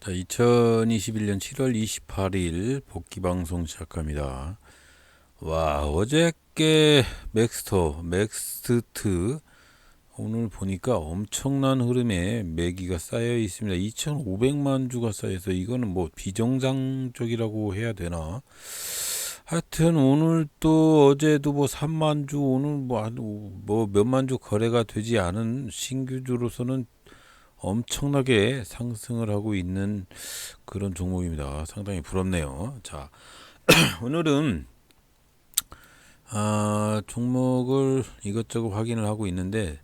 자, 2021년 7월 28일 복귀 방송 시작합니다. 와, 어저께 맥스트 오늘 보니까 엄청난 흐름에 매기가 쌓여 있습니다. 2,500만 주가 쌓여서 이거는 뭐 비정상적이라고 해야 되나? 하여튼 오늘 또 어제도 뭐 3만 주, 오늘 뭐 몇만 주 거래가 되지 않은 신규주로서는 엄청나게 상승을 하고 있는 그런 종목입니다. 상당히 부럽네요. 자, 오늘은 종목을 이것저것 확인을 하고 있는데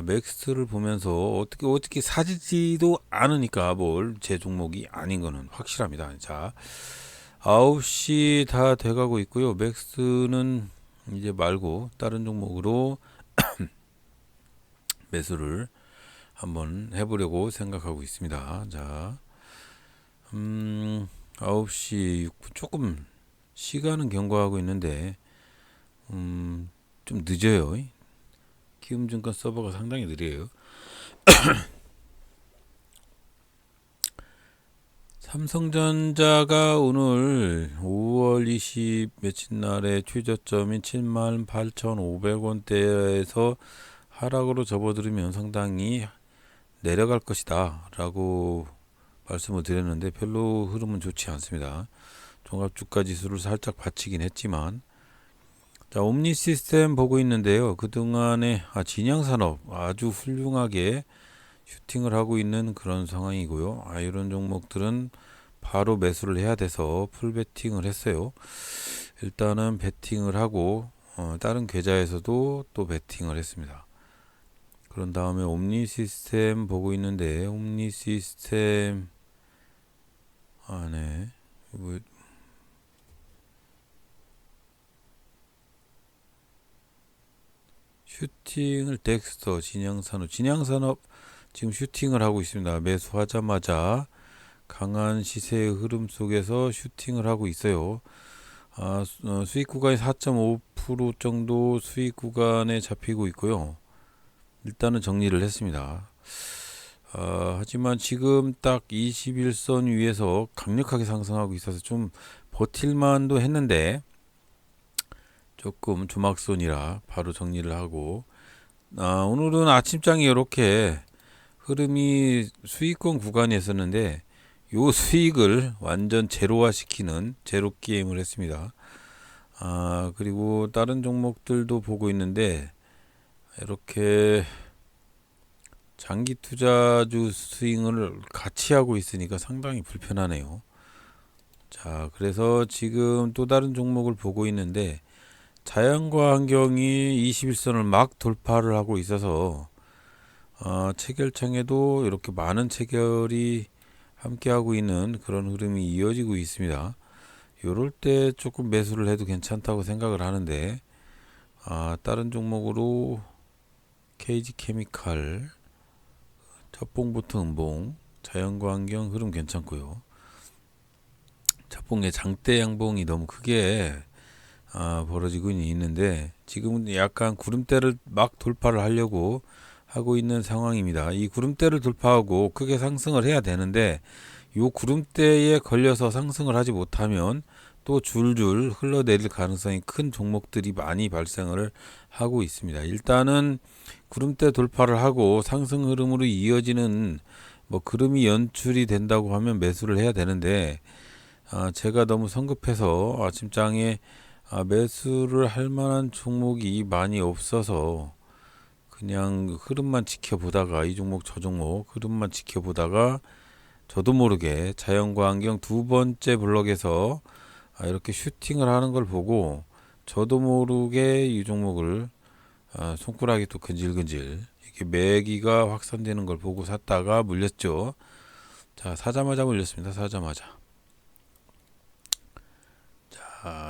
맥스를 보면서 어떻게 사지지도 않으니까 뭘 제 종목이 아닌 거는 확실합니다. 자, 9시 다 돼가고 있고요. 맥스는 이제 말고 다른 종목으로 매수를 한번 해보려고 생각하고 있습니다. 자, 9시 6분 조금 시간은 경과하고 있는데 좀 늦어요. 키움증권 서버가 상당히 느려요. 삼성전자가 오늘 5월 20 며칠 날에 최저점인 78,500원대에서 하락으로 접어들으면 상당히 내려갈 것이다 라고 말씀을 드렸는데 별로 흐름은 좋지 않습니다. 종합주가지수를 살짝 받치긴 했지만, 자, 옴니 시스템 보고 있는데요. 그동안에 진양산업 아주 훌륭하게 슈팅을 하고 있는 그런 상황이고요. 이런 종목들은 바로 매수를 해야 돼서 풀 베팅을 했어요. 일단은 베팅을 하고 다른 계좌에서도 또 베팅을 했습니다. 그런 다음에 옴니 시스템 보고 있는데 옴니 시스템 네. 슈팅을 덱스터 진양산업 지금 슈팅을 하고 있습니다. 매수하자마자 강한 시세의 흐름 속에서 슈팅을 하고 있어요. 수익 구간이 4.5% 정도 수익 구간에 잡히고 있고요. 일단은 정리를 했습니다. 하지만 지금 딱 21선 위에서 강력하게 상승하고 있어서 좀 버틸만도 했는데 조금 조막선이라 바로 정리를 하고, 오늘은 아침장이 이렇게 흐름이 수익권 구간에 있었는데 요 수익을 완전 제로화 시키는 제로 게임을 했습니다. 그리고 다른 종목들도 보고 있는데 이렇게 장기 투자주 스윙을 같이 하고 있으니까 상당히 불편하네요. 자, 그래서 지금 또 다른 종목을 보고 있는데 자연과 환경이 21선을 막 돌파를 하고 있어서 체결창에도 이렇게 많은 체결이 함께하고 있는 그런 흐름이 이어지고 있습니다. 요럴 때 조금 매수를 해도 괜찮다고 생각을 하는데, 다른 종목으로 KG 케미칼, 첫봉부터 음봉, 자연과 환경 흐름 괜찮고요. 첫봉의 장대 양봉이 너무 크게 벌어지고 있는데 지금은 약간 구름대를 막 돌파를 하려고 하고 있는 상황입니다. 이 구름대를 돌파하고 크게 상승을 해야 되는데 요 구름대에 걸려서 상승을 하지 못하면 또 줄줄 흘러내릴 가능성이 큰 종목들이 많이 발생을 하고 있습니다. 일단은 구름대 돌파를 하고 상승 흐름으로 이어지는 뭐 그름이 연출이 된다고 하면 매수를 해야 되는데, 제가 너무 성급해서 아침장에 매수를 할 만한 종목이 많이 없어서 그냥 흐름만 지켜보다가 이 종목 저 종목 흐름만 지켜보다가 저도 모르게 자연과 환경 두 번째 블럭에서 이렇게 슈팅을 하는 걸 보고 저도 모르게 이 종목을 손가락이 또 근질근질 이렇게 매기가 확산되는 걸 보고 샀다가 물렸죠. 자, 사자마자 물렸습니다. 사자마자.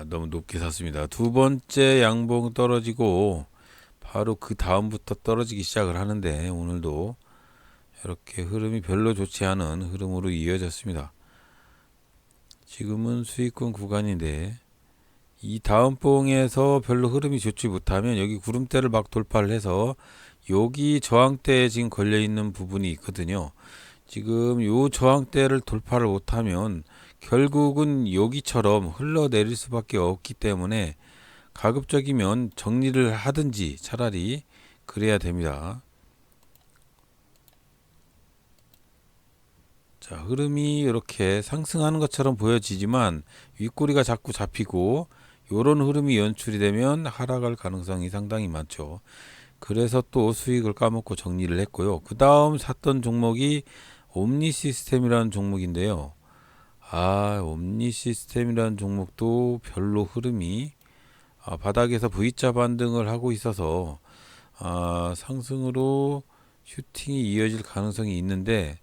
너무 높게 샀습니다. 두 번째 양봉 떨어지고 바로 그 다음부터 떨어지기 시작을 하는데 오늘도 이렇게 흐름이 별로 좋지 않은 흐름으로 이어졌습니다. 지금은 수익권 구간인데 이 다음 봉에서 별로 흐름이 좋지 못하면 여기 구름대를 막 돌파를 해서 여기 저항대에 지금 걸려 있는 부분이 있거든요. 지금 요 저항대를 돌파를 못하면 결국은 여기처럼 흘러내릴 수밖에 없기 때문에 가급적이면 정리를 하든지 차라리 그래야 됩니다. 자, 흐름이 이렇게 상승하는 것처럼 보여지지만 윗꼬리가 자꾸 잡히고 요런 흐름이 연출이 되면 하락할 가능성이 상당히 많죠. 그래서 또 수익을 까먹고 정리를 했고요. 그 다음 샀던 종목이 옴니 시스템이라는 종목인데요. 옴니 시스템이라는 종목도 별로 흐름이 바닥에서 V자 반등을 하고 있어서 상승으로 슈팅이 이어질 가능성이 있는데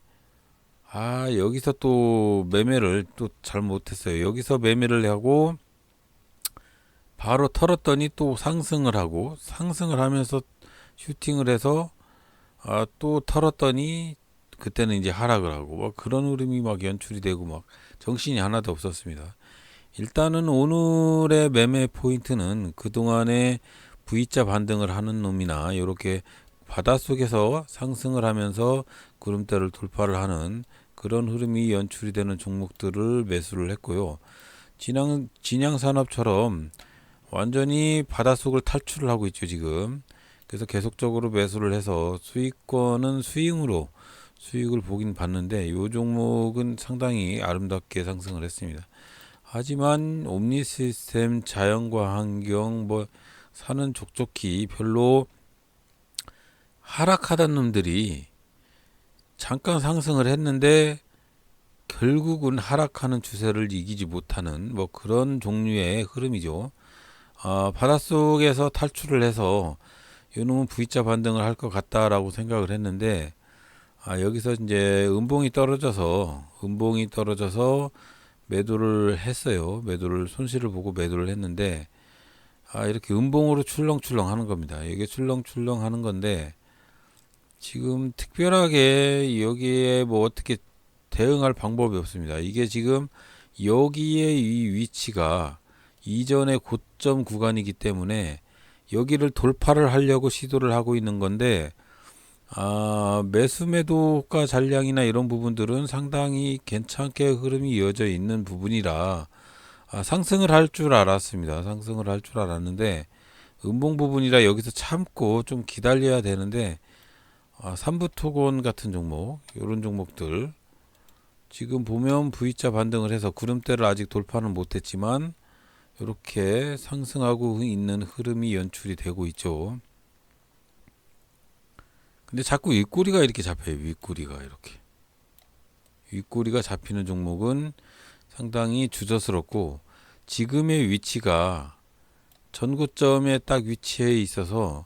여기서 또 매매를 또 잘못했어요. 여기서 매매를 하고 바로 털었더니 또 상승을 하고 상승을 하면서 슈팅을 해서 또 털었더니 그때는 이제 하락을 하고 뭐 그런 흐름이 막 연출이 되고 막 정신이 하나도 없었습니다. 일단은 오늘의 매매 포인트는 그동안에 V자 반등을 하는 놈이나 이렇게 바닷속에서 상승을 하면서 구름대를 돌파를 하는 그런 흐름이 연출이 되는 종목들을 매수를 했고요. 진양산업처럼 완전히 바닷속을 탈출을 하고 있죠, 지금. 그래서 계속적으로 매수를 해서 수익권은 수익으로 수익을 보긴 봤는데 이 종목은 상당히 아름답게 상승을 했습니다. 하지만 옴니 시스템, 자연과 환경, 뭐 사는 족족히 별로 하락하던 놈들이 잠깐 상승을 했는데 결국은 하락하는 추세를 이기지 못하는 뭐 그런 종류의 흐름이죠. 바닷속에서 탈출을 해서 이놈은 V자 반등을 할 것 같다라고 생각을 했는데 여기서 이제 음봉이 떨어져서 매도를 했어요. 매도를 손실을 보고 매도를 했는데 이렇게 음봉으로 출렁출렁 하는 겁니다. 이게 출렁출렁 하는 건데 지금 특별하게 여기에 뭐 어떻게 대응할 방법이 없습니다. 이게 지금 여기에 이 위치가 이전의 고점 구간이기 때문에 여기를 돌파를 하려고 시도를 하고 있는 건데 매수 매도가 잔량이나 이런 부분들은 상당히 괜찮게 흐름이 이어져 있는 부분이라 상승을 할 줄 알았습니다. 상승을 할 줄 알았는데 음봉 부분이라 여기서 참고 좀 기다려야 되는데 삼부토건 같은 종목 이런 종목들 지금 보면 V자 반등을 해서 구름대를 아직 돌파는 못했지만 이렇게 상승하고 있는 흐름이 연출이 되고 있죠. 근데 자꾸 윗꼬리가 이렇게 잡혀요. 윗꼬리가 잡히는 종목은 상당히 주저스럽고 지금의 위치가 전고점에 딱 위치해 있어서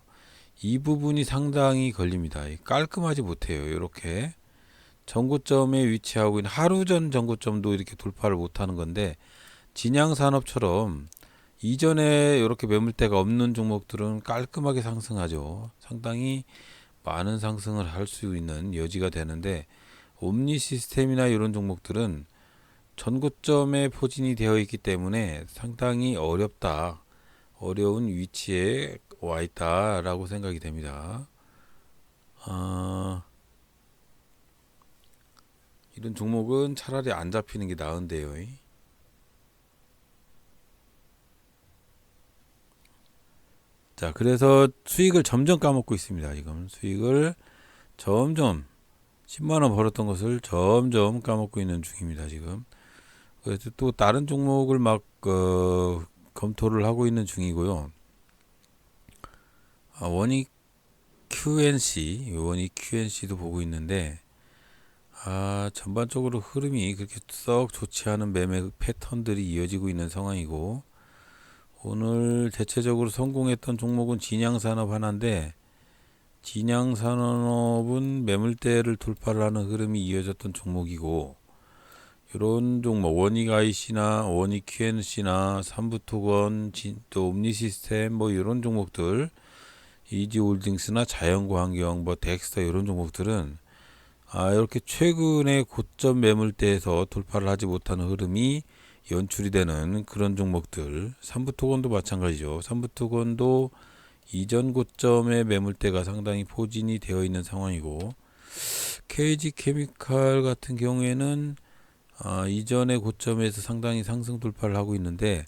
이 부분이 상당히 걸립니다. 깔끔하지 못해요. 이렇게 전고점에 위치하고 있는 하루 전 전고점도 이렇게 돌파를 못하는 건데 진양산업처럼 이전에 이렇게 매물대가 없는 종목들은 깔끔하게 상승하죠. 상당히 많은 상승을 할 수 있는 여지가 되는데 옴니 시스템이나 이런 종목들은 전고점에 포진이 되어 있기 때문에 상당히 어려운 위치에 와 있다라고 생각이 됩니다. 이런 종목은 차라리 안 잡히는 게 나은데요. 자, 그래서 수익을 점점 까먹고 있습니다. 지금 수익을 점점 10만 원 벌었던 것을 점점 까먹고 있는 중입니다. 지금. 그래서 또 다른 종목을 막 검토를 하고 있는 중이고요. 원익 QNC도 보고 있는데 전반적으로 흐름이 그렇게 썩 좋지 않은 매매 패턴들이 이어지고 있는 상황이고 오늘 대체적으로 성공했던 종목은 진양산업 하나인데 진양산업은 매물대를 돌파를 하는 흐름이 이어졌던 종목이고 이런 종목 원익 IC나 원익 QNC나 삼부토건 또 옴니시스템 뭐 이런 종목들 이지홀딩스나 자연과 환경 뭐 덱스터 이런 종목들은 이렇게 최근에 고점 매물대에서 돌파를 하지 못하는 흐름이 연출이 되는 그런 종목들 삼부토건도 마찬가지죠. 삼부토건도 이전 고점의 매물대가 상당히 포진이 되어 있는 상황이고 KG 케미칼 같은 경우에는 이전의 고점에서 상당히 상승 돌파를 하고 있는데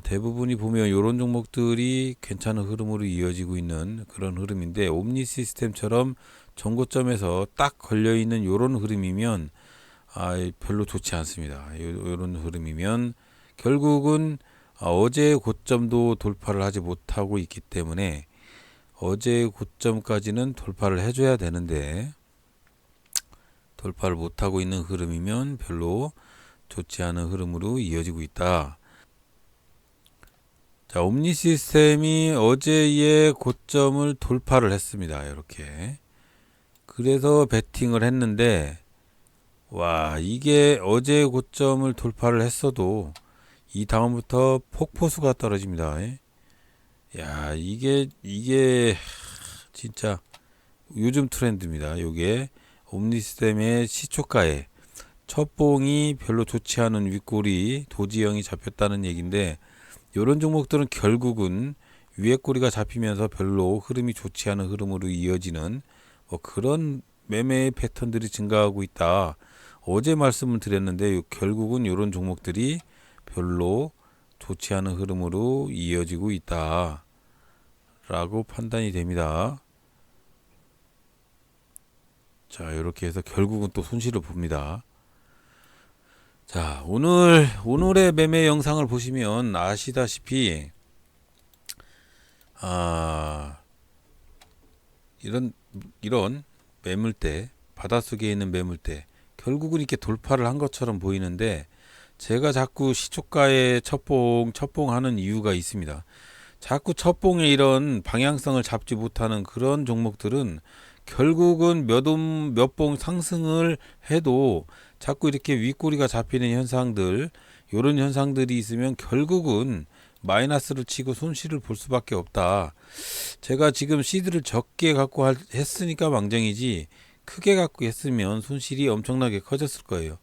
대부분이 보면 이런 종목들이 괜찮은 흐름으로 이어지고 있는 그런 흐름인데 옴니 시스템처럼 전고점에서 딱 걸려 있는 이런 흐름이면 별로 좋지 않습니다. 이런 흐름이면 결국은 어제의 고점도 돌파를 하지 못하고 있기 때문에 어제의 고점까지는 돌파를 해줘야 되는데 돌파를 못하고 있는 흐름이면 별로 좋지 않은 흐름으로 이어지고 있다. 자, 옴니 시스템이 어제의 고점을 돌파를 했습니다. 이렇게. 그래서 베팅을 했는데 와, 이게 어제의 고점을 돌파를 했어도 이 다음부터 폭포수가 떨어집니다. 야, 이게 진짜 요즘 트렌드입니다. 요게 옴니시스템의 시초가에 첫봉이 별로 좋지 않은 윗꼬리 도지형이 잡혔다는 얘기인데 이런 종목들은 결국은 위에 꼬리가 잡히면서 별로 흐름이 좋지 않은 흐름으로 이어지는 그런 매매의 패턴들이 증가하고 있다. 어제 말씀을 드렸는데 결국은 이런 종목들이 별로 좋지 않은 흐름으로 이어지고 있다 라고 판단이 됩니다. 자, 이렇게 해서 결국은 또 손실을 봅니다. 자, 오늘의 매매 영상을 보시면 아시다시피 이런 매물대, 바닷속에 있는 매물대 결국은 이렇게 돌파를 한 것처럼 보이는데 제가 자꾸 시초가에 첫봉 하는 이유가 있습니다. 자꾸 첫봉에 이런 방향성을 잡지 못하는 그런 종목들은 결국은 몇 봉 상승을 해도 자꾸 이렇게 윗꼬리가 잡히는 현상들, 이런 현상들이 있으면 결국은 마이너스를 치고 손실을 볼 수밖에 없다. 제가 지금 시드를 적게 갖고 했으니까 망정이지 크게 갖고 했으면 손실이 엄청나게 커졌을 거예요.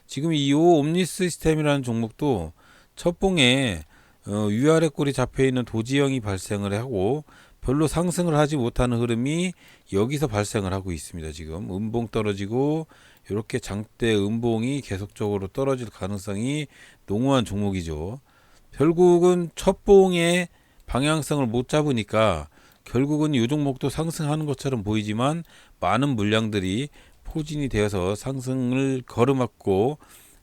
지금 이 옴니 시스템이라는 종목도 첫봉에 위아래 꼴이 잡혀 있는 도지형이 발생을 하고 별로 상승을 하지 못하는 흐름이 여기서 발생을 하고 있습니다. 지금 음봉 떨어지고 이렇게 장대 음봉이 계속적으로 떨어질 가능성이 농후한 종목이죠. 결국은 첫봉의 방향성을 못 잡으니까 결국은 이 종목도 상승하는 것처럼 보이지만 많은 물량들이 포진이 되어서 상승을 걸어맞고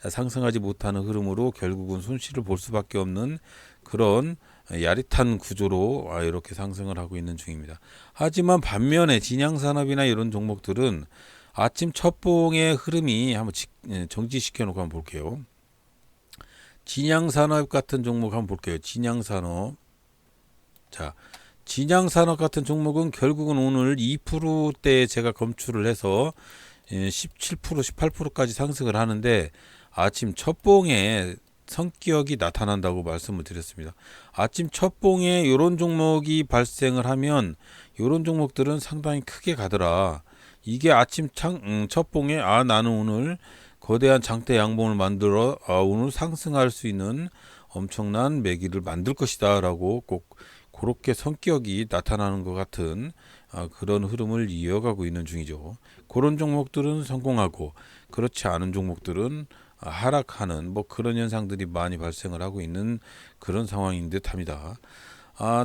상승하지 못하는 흐름으로 결국은 손실을 볼 수밖에 없는 그런 야릿한 구조로 이렇게 상승을 하고 있는 중입니다. 하지만 반면에 진양산업이나 이런 종목들은 아침 첫봉의 흐름이 한번 정지시켜 놓고 한번 볼게요. 진양산업 같은 종목 한번 볼게요. 진양산업. 자, 진양산업 같은 종목은 결국은 오늘 2%대에 제가 검출을 해서 17%, 18%까지 상승을 하는데 아침 첫봉에 성격이 나타난다고 말씀을 드렸습니다. 아침 첫봉에 이런 종목이 발생을 하면 이런 종목들은 상당히 크게 가더라. 이게 아침 첫봉에 나는 오늘 거대한 장대 양봉을 만들어 오늘 상승할 수 있는 엄청난 매기를 만들 것이다 라고 꼭 그렇게 성격이 나타나는 것 같은 그런 흐름을 이어가고 있는 중이죠. 그런 종목들은 성공하고 그렇지 않은 종목들은 하락하는 그런 현상들이 많이 발생을 하고 있는 그런 상황인 듯 합니다.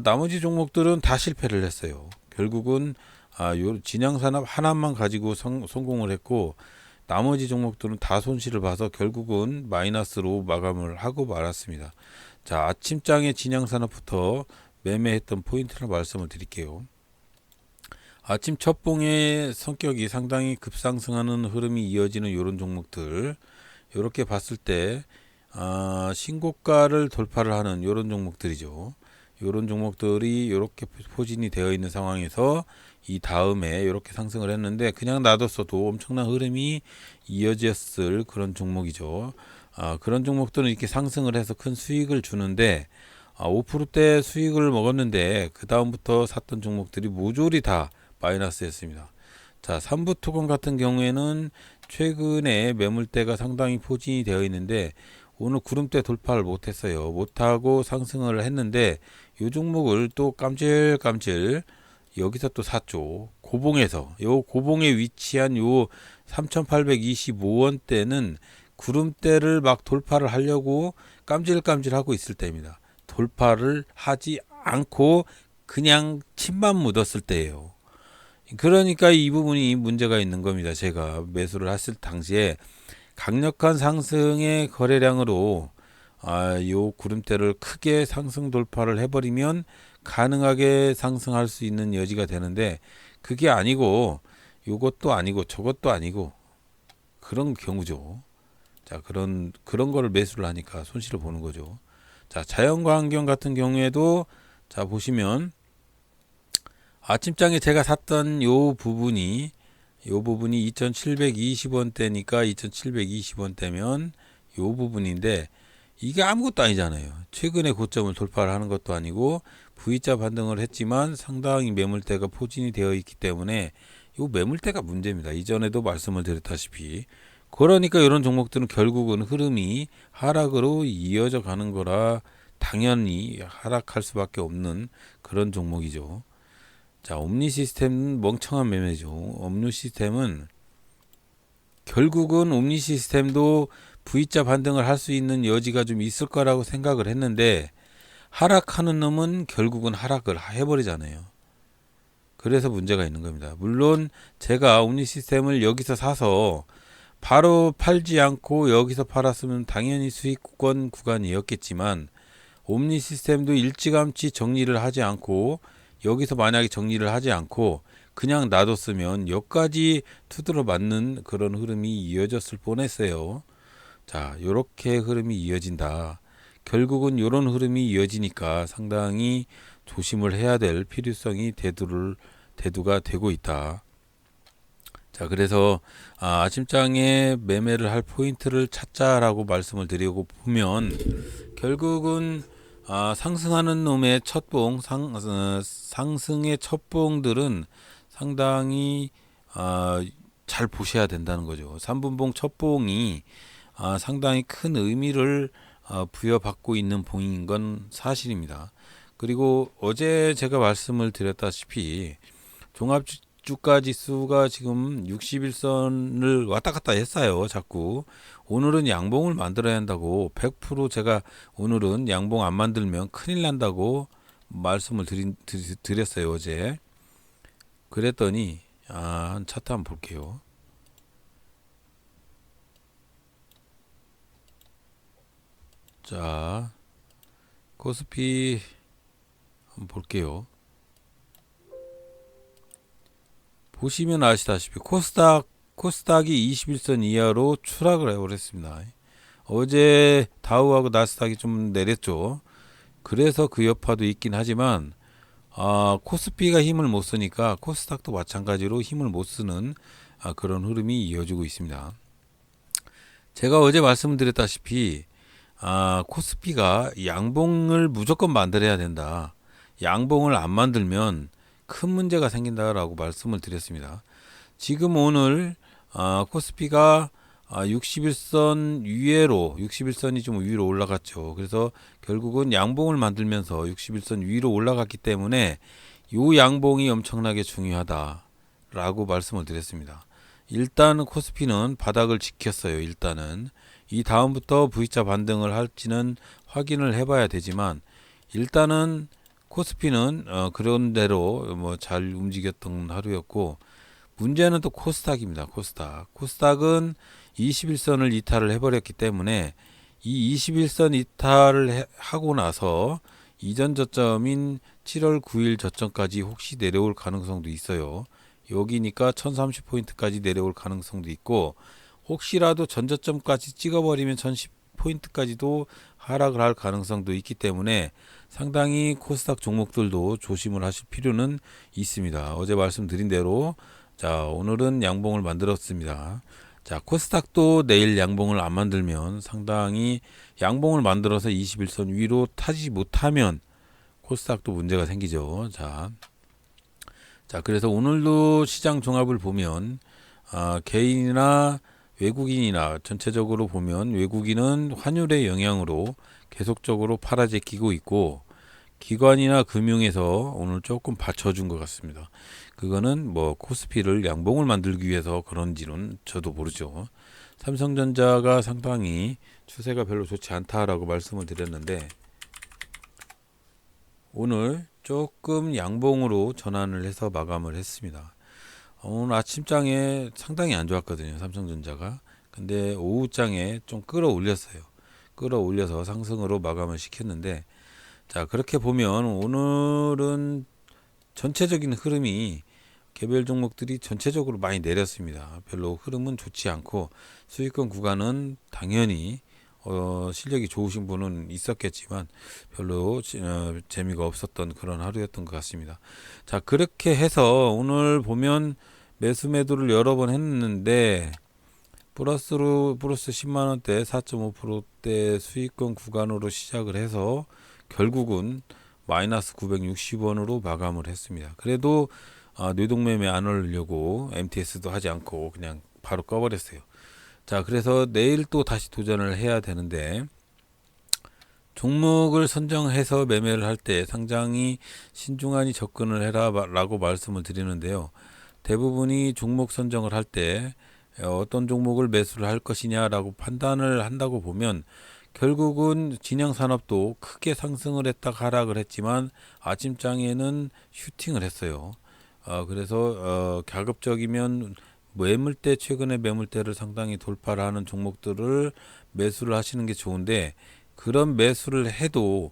나머지 종목들은 다 실패를 했어요. 결국은 요 진양산업 하나만 가지고 성공을 했고 나머지 종목들은 다 손실을 봐서 결국은 마이너스로 마감을 하고 말았습니다. 자, 아침장에 진양산업부터 매매했던 포인트를 말씀을 드릴게요. 아침 첫봉의 성격이 상당히 급상승하는 흐름이 이어지는 이런 종목들 이렇게 봤을 때 신고가를 돌파를 하는 이런 종목들이죠. 이런 종목들이 이렇게 포진이 되어 있는 상황에서 이 다음에 이렇게 상승을 했는데 그냥 놔뒀어도 엄청난 흐름이 이어졌을 그런 종목이죠. 그런 종목들은 이렇게 상승을 해서 큰 수익을 주는데 5%대 수익을 먹었는데 그 다음부터 샀던 종목들이 모조리 다 마이너스였습니다. 자, 삼부토건 같은 경우에는 최근에 매물대가 상당히 포진이 되어 있는데 오늘 구름대 돌파를 못했어요. 못하고 상승을 했는데 이 종목을 또 깜질깜질 여기서 또 샀죠. 고봉에서 요 고봉에 위치한 요 3,825원대는 구름대를 막 돌파를 하려고 깜질깜질 하고 있을 때입니다. 돌파를 하지 않고 그냥 침만 묻었을 때예요. 그러니까 이 부분이 문제가 있는 겁니다. 제가 매수를 했을 당시에 강력한 상승의 거래량으로 요 구름대를 크게 상승 돌파를 해버리면 가능하게 상승할 수 있는 여지가 되는데 그게 아니고 요것도 아니고 저것도 아니고 그런 경우죠. 자, 그런 거를 매수를 하니까 손실을 보는 거죠. 자, 자연과 환경 같은 경우에도 자, 보시면 아침장에 제가 샀던 요 부분이 2,720원대니까 2,720원대면 요 부분인데 이게 아무것도 아니잖아요. 최근에 고점을 돌파를 하는 것도 아니고 V자 반등을 했지만 상당히 매물대가 포진이 되어 있기 때문에 요 매물대가 문제입니다. 이전에도 말씀을 드렸다시피 그러니까 이런 종목들은 결국은 흐름이 하락으로 이어져 가는 거라 당연히 하락할 수밖에 없는 그런 종목이죠. 자, 옴니 시스템은 멍청한 매매죠. 옴니 시스템은 결국은 옴니 시스템도 V자 반등을 할 수 있는 여지가 좀 있을 거라고 생각을 했는데 하락하는 놈은 결국은 하락을 해버리잖아요. 그래서 문제가 있는 겁니다. 물론 제가 옴니 시스템을 여기서 사서 바로 팔지 않고 여기서 팔았으면 당연히 수익권 구간이었겠지만 옴니 시스템도 일찌감치 정리를 하지 않고 여기서 만약에 정리를 하지 않고 그냥 놔뒀으면 여기까지 투드러 맞는 그런 흐름이 이어졌을 뻔했어요. 자, 요렇게 흐름이 이어진다. 결국은 요런 흐름이 이어지니까 상당히 조심을 해야 될 필요성이 대두가 되고 있다. 자, 그래서 아침장에 매매를 할 포인트를 찾자라고 말씀을 드리고 보면 결국은 상승하는 놈의 상승의 첫봉들은 상당히 잘 보셔야 된다는 거죠. 3분봉 첫봉이 상당히 큰 의미를 부여받고 있는 봉인 건 사실입니다. 그리고 어제 제가 말씀을 드렸다시피 종합주가 지수가 지금 61선을 왔다 갔다 했어요. 자꾸 오늘은 양봉을 만들어야 한다고 100% 제가 오늘은 양봉 안 만들면 큰일 난다고 말씀을 드렸어요. 어제 그랬더니 한 차트 한번 볼게요. 자, 코스피 한번 볼게요. 보시면 아시다시피 코스닥이 21선 이하로 추락을 해버렸습니다. 어제 다우하고 나스닥이 좀 내렸죠. 그래서 그 여파도 있긴 하지만 코스피가 힘을 못 쓰니까 코스닥도 마찬가지로 힘을 못 쓰는 그런 흐름이 이어지고 있습니다. 제가 어제 말씀드렸다시피 코스피가 양봉을 무조건 만들어야 된다. 양봉을 안 만들면 큰 문제가 생긴다라고 말씀을 드렸습니다. 지금 오늘 코스피가 61선 위로 61선이 좀 위로 올라갔죠. 그래서 결국은 양봉을 만들면서 61선 위로 올라갔기 때문에 이 양봉이 엄청나게 중요하다라고 말씀을 드렸습니다. 일단 코스피는 바닥을 지켰어요. 일단은 이 다음부터 V자 반등을 할지는 확인을 해봐야 되지만 일단은 코스피는 그런 대로 뭐 잘 움직였던 하루였고 문제는 또 코스닥입니다. 코스닥은 21선을 이탈을 해버렸기 때문에 이 21선 이탈을 하고 나서 이전 저점인 7월 9일 저점까지 혹시 내려올 가능성도 있어요. 여기니까 1030포인트까지 내려올 가능성도 있고 혹시라도 전저점까지 찍어버리면 1010포인트까지도 하락을 할 가능성도 있기 때문에 상당히 코스닥 종목들도 조심을 하실 필요는 있습니다. 어제 말씀드린 대로 자, 오늘은 양봉을 만들었습니다. 자, 코스닥도 내일 양봉을 안 만들면 상당히 양봉을 만들어서 21선 위로 타지 못하면 코스닥도 문제가 생기죠. 자, 그래서 오늘도 시장 종합을 보면 개인이나 외국인이나 전체적으로 보면 외국인은 환율의 영향으로 계속적으로 팔아제끼고 있고 기관이나 금융에서 오늘 조금 받쳐준 것 같습니다. 그거는 뭐 코스피를 양봉을 만들기 위해서 그런지는 저도 모르죠. 삼성전자가 상당히 추세가 별로 좋지 않다라고 말씀을 드렸는데 오늘 조금 양봉으로 전환을 해서 마감을 했습니다. 오늘 아침장에 상당히 안 좋았거든요. 삼성전자가. 근데 오후장에 좀 끌어올렸어요. 끌어올려서 상승으로 마감을 시켰는데 자, 그렇게 보면 오늘은 전체적인 흐름이 개별 종목들이 전체적으로 많이 내렸습니다. 별로 흐름은 좋지 않고 수익권 구간은 당연히 실력이 좋으신 분은 있었겠지만 별로 재미가 없었던 그런 하루였던 것 같습니다. 자, 그렇게 해서 오늘 보면 매수 매도를 여러 번 했는데 플러스 10만 원대 4.5%대 수익권 구간으로 시작을 해서 결국은 마이너스 960원으로 마감을 했습니다. 그래도 뇌동매매 안 하려고 MTS도 하지 않고 그냥 바로 꺼버렸어요. 자, 그래서 내일 또 다시 도전을 해야 되는데 종목을 선정해서 매매를 할 때 상당히 신중하게 접근을 해라라고 말씀을 드리는데요. 대부분이 종목 선정을 할 때 어떤 종목을 매수를 할 것이냐라고 판단을 한다고 보면 결국은 진양산업도 크게 상승을 했다 하락을 했지만 아침장에는 슈팅을 했어요. 그래서 가급적이면 매물대 최근에 매물대를 상당히 돌파를 하는 종목들을 매수를 하시는 게 좋은데 그런 매수를 해도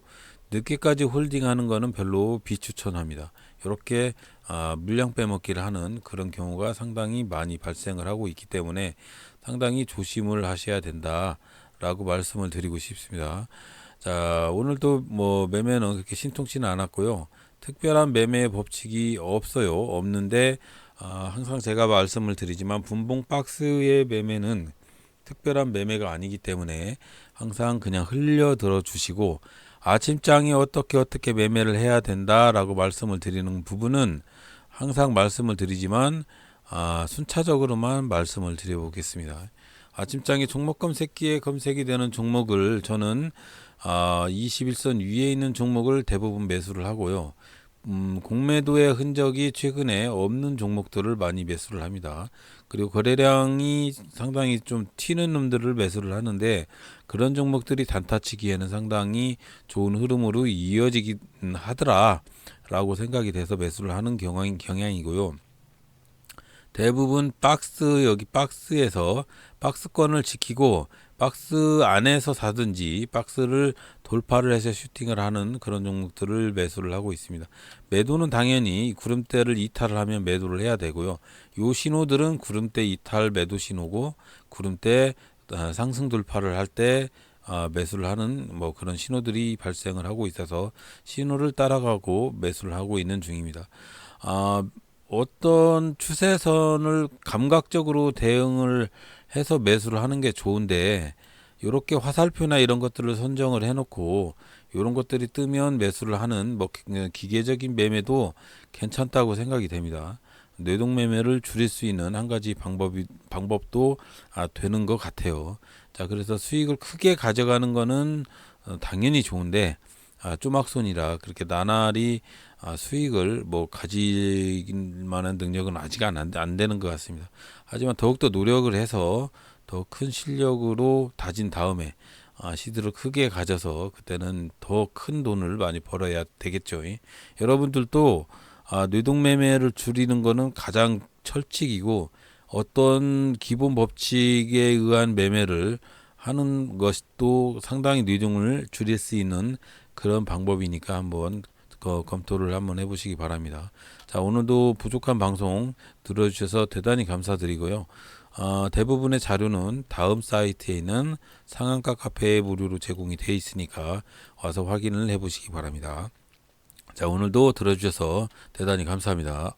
늦게까지 홀딩하는 거는 별로 비추천합니다. 이렇게 물량 빼먹기를 하는 그런 경우가 상당히 많이 발생을 하고 있기 때문에 상당히 조심을 하셔야 된다라고 말씀을 드리고 싶습니다. 자, 오늘도 뭐 매매는 그렇게 신통치는 않았고요. 특별한 매매 법칙이 없어요. 없는데 항상 제가 말씀을 드리지만 분봉 박스의 매매는 특별한 매매가 아니기 때문에 항상 그냥 흘려들어 주시고 아침장에 어떻게 매매를 해야 된다라고 말씀을 드리는 부분은 항상 말씀을 드리지만 순차적으로만 말씀을 드려보겠습니다. 아침장에 종목 검색기에 검색이 되는 종목을 저는 21선 위에 있는 종목을 대부분 매수를 하고요. 공매도의 흔적이 최근에 없는 종목들을 많이 매수를 합니다. 그리고 거래량이 상당히 좀 튀는 놈들을 매수를 하는데 그런 종목들이 단타치기에는 상당히 좋은 흐름으로 이어지긴 하더라라고 생각이 돼서 매수를 하는 경향이고요. 대부분 여기 박스에서 박스권을 지키고 박스 안에서 사든지 박스를 돌파를 해서 슈팅을 하는 그런 종목들을 매수를 하고 있습니다. 매도는 당연히 구름대를 이탈을 하면 매도를 해야 되고요. 요 신호들은 구름대 이탈 매도 신호고 구름대 상승 돌파를 할 때 매수를 하는 뭐 그런 신호들이 발생을 하고 있어서 신호를 따라가고 매수를 하고 있는 중입니다. 어떤 추세선을 감각적으로 대응을 해서 매수를 하는 게 좋은데 이렇게 화살표나 이런 것들을 선정을 해놓고 이런 것들이 뜨면 매수를 하는 뭐 기계적인 매매도 괜찮다고 생각이 됩니다. 뇌동 매매를 줄일 수 있는 한 가지 방법도 되는 것 같아요. 자, 그래서 수익을 크게 가져가는 거는 당연히 좋은데 쪼막손이라 그렇게 나날이 수익을 뭐 가질 만한 능력은 아직 안 되는 것 같습니다. 하지만 더욱더 노력을 해서 더 큰 실력으로 다진 다음에 시드를 크게 가져서 그때는 더 큰 돈을 많이 벌어야 되겠죠. 여러분들도 뇌동매매를 줄이는 거는 가장 철칙이고 어떤 기본 법칙에 의한 매매를 하는 것도 상당히 뇌동을 줄일 수 있는 그런 방법이니까 한번 검토를 한번 해보시기 바랍니다. 자, 오늘도 부족한 방송 들어주셔서 대단히 감사드리고요. 대부분의 자료는 다음 사이트에 있는 상한가 카페에 무료로 제공이 되어 있으니까 와서 확인을 해보시기 바랍니다. 자, 오늘도 들어주셔서 대단히 감사합니다.